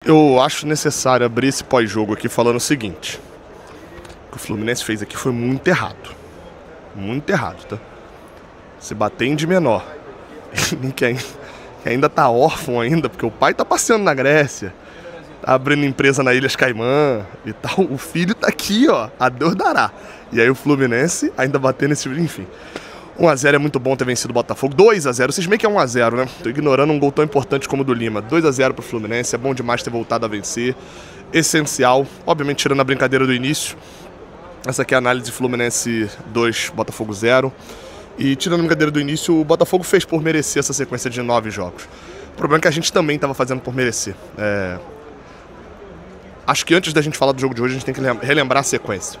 Eu acho necessário abrir esse pós-jogo aqui falando o seguinte. O que o Fluminense fez aqui foi muito errado. Muito errado, tá? Se bater em de menor. que ainda tá órfão ainda, porque o pai tá passeando na Grécia. Tá abrindo empresa na Ilhas Caimã e tal. O filho tá aqui, ó. A Deus dará. E aí o Fluminense ainda batendo nesse... Enfim. 1x0 é muito bom ter vencido o Botafogo. 2x0, vocês meio que é 1x0, né? Tô ignorando um gol tão importante como o do Lima. 2x0 pro Fluminense, é bom demais ter voltado a vencer. Essencial, obviamente tirando a brincadeira do início. Essa aqui é a análise Fluminense 2, Botafogo 0. E tirando a brincadeira do início, o Botafogo fez por merecer essa sequência de 9 jogos. O problema é que a gente também estava fazendo por merecer. Acho que antes da gente falar do jogo de hoje, a gente tem que relembrar a sequência.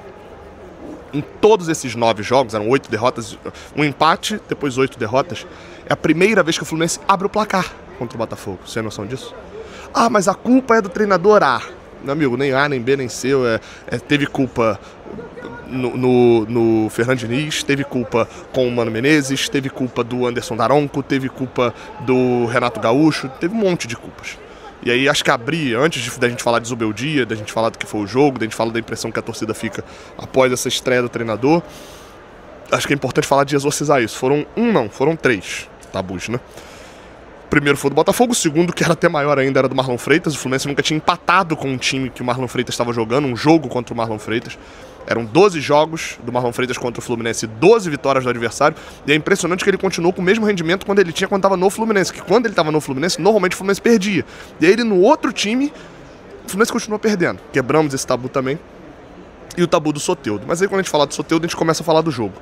Em todos esses 9 jogos, eram 8 derrotas, um empate, depois 8 derrotas. É a primeira vez que o Fluminense abre o placar contra o Botafogo. Você tem noção disso? Ah, mas a culpa é do treinador A. Meu amigo, nem A, nem B, nem C. Teve culpa no Fernando Diniz, teve culpa com o Mano Menezes, teve culpa do Anderson Daronco, teve culpa do Renato Gaúcho, teve um monte de culpas. E aí acho que abrir, antes da gente falar de Zubeldia, da gente falar do que foi o jogo, da gente falar da impressão que a torcida fica após essa estreia do treinador, acho que é importante falar de exorcizar isso. Foram 3 tabus, né? O primeiro foi do Botafogo, o segundo, que era até maior ainda, era do Marlon Freitas. O Fluminense nunca tinha empatado com um time que o Marlon Freitas estava jogando, um jogo contra o Marlon Freitas. Eram 12 jogos do Marlon Freitas contra o Fluminense, 12 vitórias do adversário. E é impressionante que ele continuou com o mesmo rendimento quando ele tinha quando estava no Fluminense. Que quando ele estava no Fluminense, normalmente o Fluminense perdia. E aí ele no outro time, o Fluminense continuou perdendo. Quebramos esse tabu também. E o tabu do Soteldo. Mas aí quando a gente fala do Soteldo, a gente começa a falar do jogo.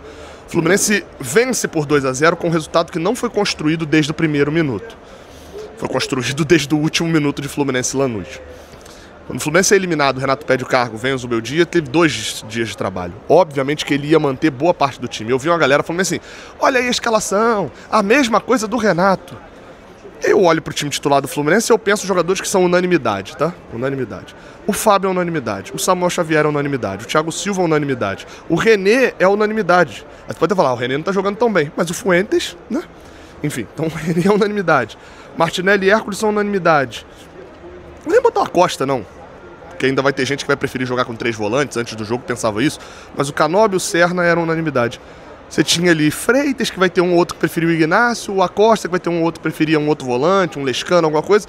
O Fluminense vence por 2x0 com um resultado que não foi construído desde o primeiro minuto. Foi construído desde o último minuto de Fluminense e Lanús. Quando o Fluminense é eliminado, o Renato pede o cargo, vem o Zubeldia, teve 2 dias de trabalho. Obviamente que ele ia manter boa parte do time. Eu vi uma galera falando assim, olha aí a escalação, a mesma coisa do Renato. Eu olho pro time titular do Fluminense e eu penso em jogadores que são unanimidade, tá? Unanimidade. O Fábio é unanimidade, o Samuel Xavier é unanimidade, o Thiago Silva é unanimidade, o René é unanimidade. Aí você pode falar, o René não tá jogando tão bem, mas o Fuentes, né? Enfim, então o René é unanimidade. Martinelli e Hércules são unanimidade. Não nem botar uma Costa, não. Porque ainda vai ter gente que vai preferir jogar com 3 volantes. Antes do jogo pensava isso. Mas o Canóbio e o Serna eram unanimidade. Você tinha ali Freitas, que vai ter um ou outro que preferiu o Ignacio. O Acosta, que vai ter um ou outro que preferia um outro volante, um Lescano, alguma coisa.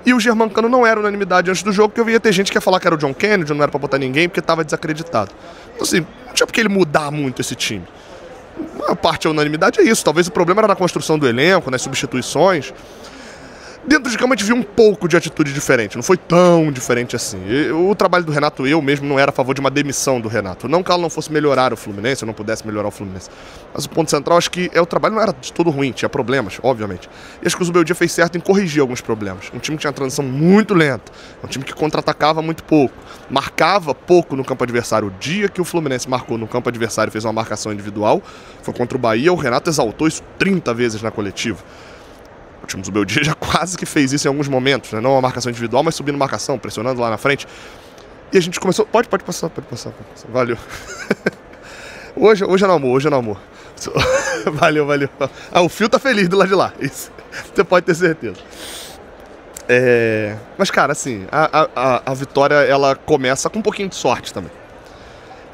E o Germancano não era unanimidade antes do jogo, porque eu ia ter gente que ia falar que era o John Kennedy, não era pra botar ninguém, porque tava desacreditado. Então assim, não tinha porque ele mudar muito esse time. A parte da unanimidade é isso. Talvez o problema era na construção do elenco, nas substituições. Dentro de campo a gente viu um pouco de atitude diferente, não foi tão diferente assim. O trabalho do Renato, eu mesmo não era a favor de uma demissão do Renato. Não que ela não fosse melhorar o Fluminense, eu não pudesse melhorar o Fluminense. Mas o ponto central, acho que o trabalho não era de todo ruim, tinha problemas, obviamente. E acho que o Zubeldia fez certo em corrigir alguns problemas. Um time que tinha uma transição muito lenta, um time que contra-atacava muito pouco, marcava pouco no campo adversário. O dia que o Fluminense marcou no campo adversário e fez uma marcação individual, foi contra o Bahia, o Renato exaltou isso 30 vezes na coletiva. O time do Zubeldia já quase que fez isso em alguns momentos, né? Não uma marcação individual, mas subindo marcação, pressionando lá na frente. E a gente começou... Pode passar. Valeu. Hoje é no amor. Valeu. Ah, o Fio tá feliz do lado de lá. Isso. Você pode ter certeza. Mas, cara, assim, a vitória, ela começa com um pouquinho de sorte também.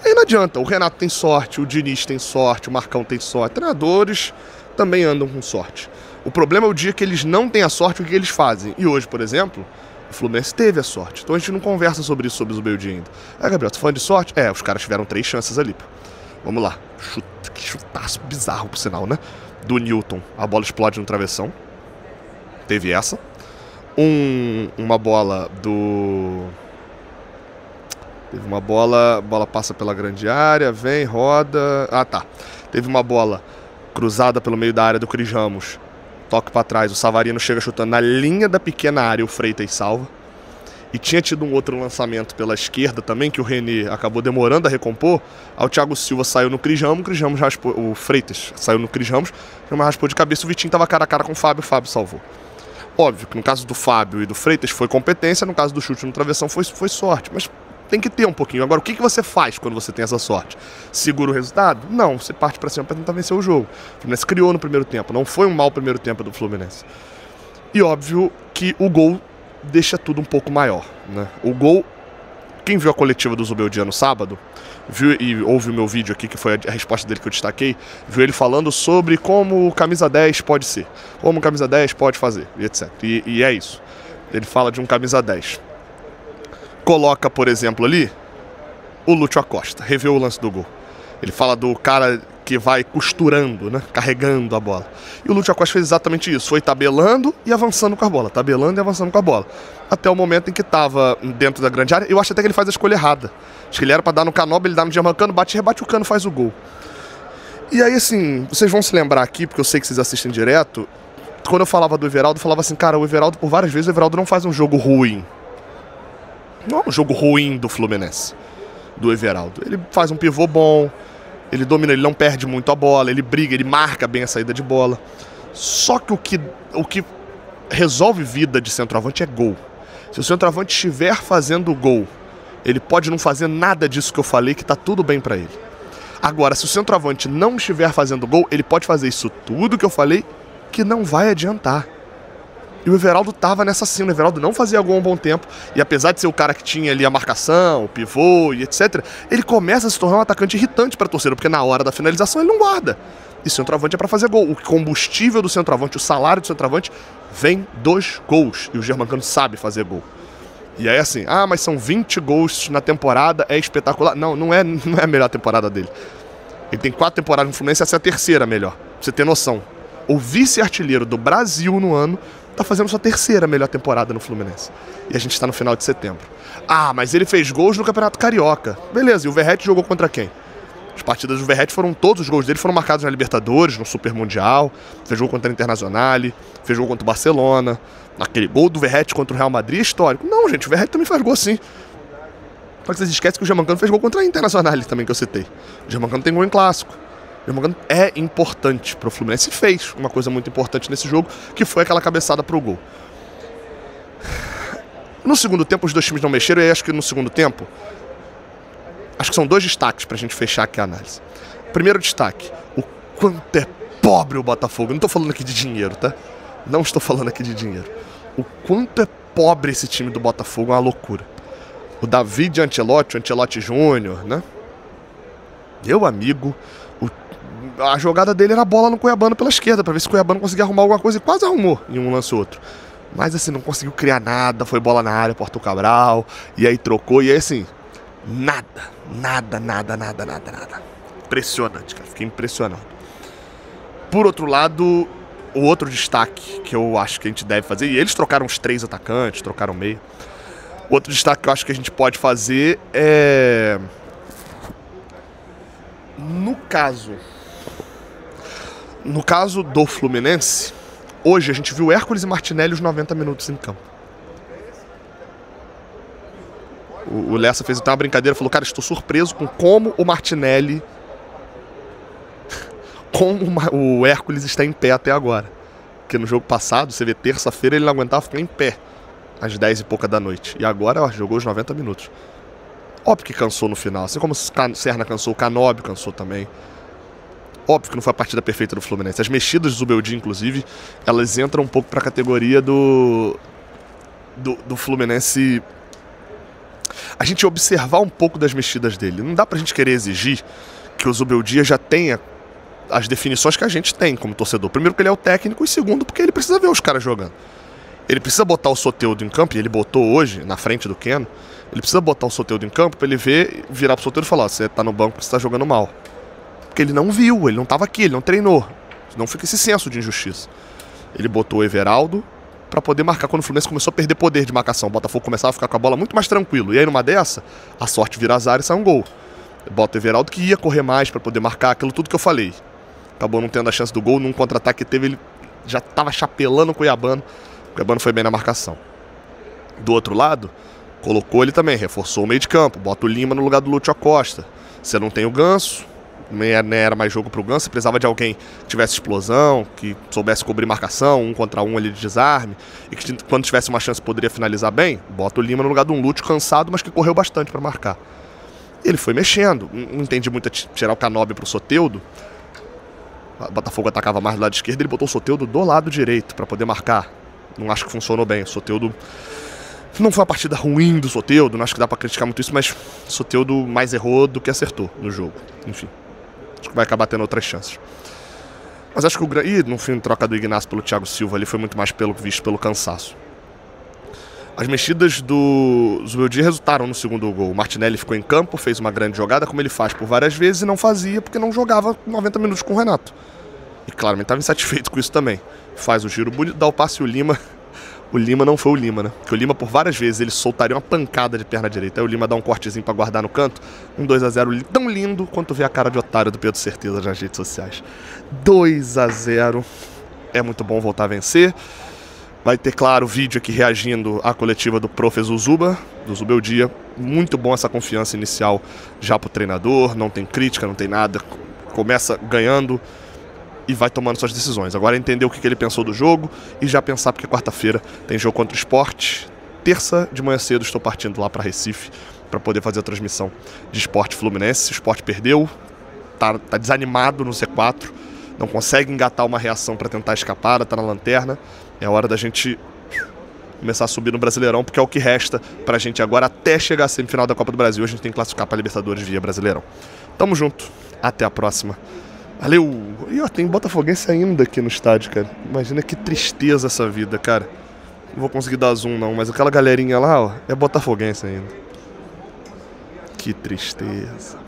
Aí não adianta. O Renato tem sorte, o Diniz tem sorte, o Marcão tem sorte. Treinadores também andam com sorte. O problema é o dia que eles não têm a sorte, o que eles fazem. E hoje, por exemplo, o Fluminense teve a sorte. Então a gente não conversa sobre isso, sobre o Zubeldia ainda. Gabriel, tu falando de sorte? Os caras tiveram 3 chances ali. Vamos lá. Que chutaço bizarro, por sinal, né? Do Newton. A bola explode no travessão. Teve essa. Uma bola do... Teve uma bola... A bola passa pela grande área, vem, roda... Ah, tá. Teve uma bola cruzada pelo meio da área do Cris Ramos. Toque para trás, o Savarino chega chutando na linha da pequena área, o Freitas salva. E tinha tido um outro lançamento pela esquerda também, que o René acabou demorando a recompor. Aí o Thiago Silva saiu no Cris Ramos raspou, o Freitas saiu no Cris Ramos raspou de cabeça, o Vitinho tava cara a cara com o Fábio salvou. Óbvio que no caso do Fábio e do Freitas foi competência, no caso do chute no travessão foi sorte, mas tem que ter um pouquinho. Agora, o que você faz quando você tem essa sorte? Segura o resultado? Não, você parte para cima para tentar vencer o jogo. O Fluminense criou no primeiro tempo, não foi um mau primeiro tempo do Fluminense. E óbvio que o gol deixa tudo um pouco maior, né? O gol, quem viu a coletiva do Zubeldia no sábado, viu e ouve o meu vídeo aqui, que foi a resposta dele que eu destaquei, viu ele falando sobre como o camisa 10 pode ser, como o camisa 10 pode fazer, e etc. E é isso. Ele fala de um camisa 10. Coloca, por exemplo, ali, o Lúcio Acosta, revê o lance do gol. Ele fala do cara que vai costurando, né, carregando a bola. E o Lúcio Acosta fez exatamente isso, foi tabelando e avançando com a bola, tabelando e avançando com a bola. Até o momento em que estava dentro da grande área, eu acho até que ele faz a escolha errada. Acho que ele era para dar no Canoba, ele dá no Germancano, bate e rebate, o Cano faz o gol. E aí, assim, vocês vão se lembrar aqui, porque eu sei que vocês assistem direto, quando eu falava do Everaldo, eu falava assim, cara, o Everaldo, por várias vezes, o Everaldo não faz um jogo ruim. Não é um jogo ruim do Fluminense, do Everaldo. Ele faz um pivô bom, ele domina, ele não perde muito a bola, ele briga, ele marca bem a saída de bola. Só que o que resolve vida de centroavante é gol. Se o centroavante estiver fazendo gol, ele pode não fazer nada disso que eu falei, que tá tudo bem pra ele. Agora, se o centroavante não estiver fazendo gol, ele pode fazer isso tudo que eu falei, que não vai adiantar. E o Everaldo tava nessa cena, o Everaldo não fazia gol há um bom tempo, e apesar de ser o cara que tinha ali a marcação, o pivô e etc, ele começa a se tornar um atacante irritante pra torcida, porque na hora da finalização ele não guarda. E o centroavante é pra fazer gol. O combustível do centroavante, o salário do centroavante, vem dos gols. E o Germancano sabe fazer gol. E aí assim, mas são 20 gols na temporada, é espetacular. Não é a melhor temporada dele. Ele tem 4 temporadas no Fluminense, essa é a terceira melhor, pra você ter noção. O vice-artilheiro do Brasil no ano tá fazendo sua terceira melhor temporada no Fluminense. E a gente tá no final de setembro. Mas ele fez gols no Campeonato Carioca. Beleza, e o Verratti jogou contra quem? As partidas do Verratti todos os gols dele foram marcados na Libertadores, no Super Mundial, fez gol contra a Internacional, fez gol contra o Barcelona. Aquele gol do Verratti contra o Real Madrid é histórico. Não, gente, o Verratti também faz gol sim. Só que vocês esquecem que o Germancano fez gol contra a Internacional também, que eu citei. O Germancano tem gol em clássico. O Germancano é importante pro Fluminense e fez uma coisa muito importante nesse jogo, que foi aquela cabeçada pro gol. No segundo tempo, os dois times não mexeram, e aí acho que no segundo tempo, acho que são 2 destaques pra gente fechar aqui a análise. Primeiro destaque, o quanto é pobre o Botafogo. Eu não tô falando aqui de dinheiro, tá? Não estou falando aqui de dinheiro. O quanto é pobre esse time do Botafogo é uma loucura. O David Ancelotti, o Ancelotti Júnior, né? Meu amigo, a jogada dele era a bola no Cuiabano pela esquerda, pra ver se o Cuiabano conseguia arrumar alguma coisa, e quase arrumou em um lance ou outro. Mas assim, não conseguiu criar nada, foi bola na área pro Arthur Cabral, e aí trocou, e aí assim, nada. Impressionante, cara, fiquei impressionado. Por outro lado, o outro destaque que eu acho que a gente deve fazer, e eles trocaram os 3 atacantes, trocaram meio. Outro destaque que eu acho que a gente pode fazer é... No caso do Fluminense, hoje a gente viu Hércules e Martinelli os 90 minutos em campo. O Lessa fez até uma brincadeira, falou, cara, estou surpreso com como o Martinelli, como o Hércules está em pé até agora. Porque no jogo passado, você vê, terça-feira ele não aguentava ficar em pé às 10 e pouca da noite. E agora, jogou os 90 minutos. Óbvio que cansou no final, assim como o Serna cansou, o Canóbio cansou também. Óbvio que não foi a partida perfeita do Fluminense. As mexidas do Zubeldia, inclusive, elas entram um pouco para a categoria do Fluminense. A gente observar um pouco das mexidas dele. Não dá pra gente querer exigir que o Zubeldia já tenha as definições que a gente tem como torcedor. Primeiro porque ele é o técnico, e segundo porque ele precisa ver os caras jogando. Ele precisa botar o Soteldo em campo, e ele botou hoje, na frente do Keno, ele precisa botar o Soteldo em campo pra ele ver, virar pro Soteldo e falar, você tá no banco porque você tá jogando mal. Porque ele não viu, ele não tava aqui, ele não treinou. Não fica esse senso de injustiça. Ele botou o Everaldo pra poder marcar quando o Fluminense começou a perder poder de marcação. O Botafogo começava a ficar com a bola muito mais tranquilo. E aí numa dessa, a sorte vira azar e sai um gol. Bota o Everaldo que ia correr mais pra poder marcar aquilo tudo que eu falei. Acabou não tendo a chance do gol, num contra-ataque que teve, ele já tava chapelando o Cuiabano. O Cuiabano foi bem na marcação. Do outro lado, colocou ele também, reforçou o meio de campo, bota o Lima no lugar do Lúcio Acosta. Você não tem o Ganso, nem era mais jogo pro Ganso, você precisava de alguém que tivesse explosão, que soubesse cobrir marcação, 1 contra 1 ali de desarme, e que quando tivesse uma chance poderia finalizar bem, bota o Lima no lugar de um Lúcio cansado, mas que correu bastante para marcar. Ele foi mexendo, não entendi muito tirar o Canóbio pro Soteldo. O Botafogo atacava mais do lado esquerdo, ele botou o Soteldo do lado direito para poder marcar. Não acho que funcionou bem. O Soteldo Não foi uma partida ruim do Soteldo, não acho que dá pra criticar muito isso, mas o Soteldo mais errou do que acertou no jogo. Enfim, acho que vai acabar tendo outras chances. Mas acho que no fim, troca do Ignacio pelo Thiago Silva ali foi muito mais visto pelo cansaço. As mexidas do Zubeldia resultaram no segundo gol. O Martinelli ficou em campo, fez uma grande jogada, como ele faz por várias vezes, e não fazia porque não jogava 90 minutos com o Renato. E claramente estava insatisfeito com isso também. Faz o giro bonito, dá o passe e o Lima. O Lima não foi o Lima, né? Porque o Lima, por várias vezes, ele soltaria uma pancada de perna direita. Aí o Lima dá um cortezinho pra guardar no canto. 2-0 tão lindo quanto ver a cara de otário do Pedro Certeza nas redes sociais. 2-0. É muito bom voltar a vencer. Vai ter, claro, o vídeo aqui reagindo à coletiva do Prof. Zuzuba, do Zubeldia. Muito bom essa confiança inicial já pro treinador. Não tem crítica, não tem nada. Começa ganhando e vai tomando suas decisões. Agora entender o que ele pensou do jogo e já pensar, porque quarta-feira tem jogo contra o Sport. Terça de manhã cedo estou partindo lá para Recife para poder fazer a transmissão de Sport Fluminense. O Sport perdeu, tá desanimado no C4, não consegue engatar uma reação para tentar escapar, tá na lanterna. É hora da gente começar a subir no Brasileirão, porque é o que resta pra gente agora até chegar à semifinal da Copa do Brasil. A gente tem que classificar pra Libertadores via Brasileirão. Tamo junto, até a próxima. Valeu! E ó, tem botafoguense ainda aqui no estádio, cara. Imagina que tristeza essa vida, cara. Não vou conseguir dar zoom não, mas aquela galerinha lá, ó, é botafoguense ainda. Que tristeza.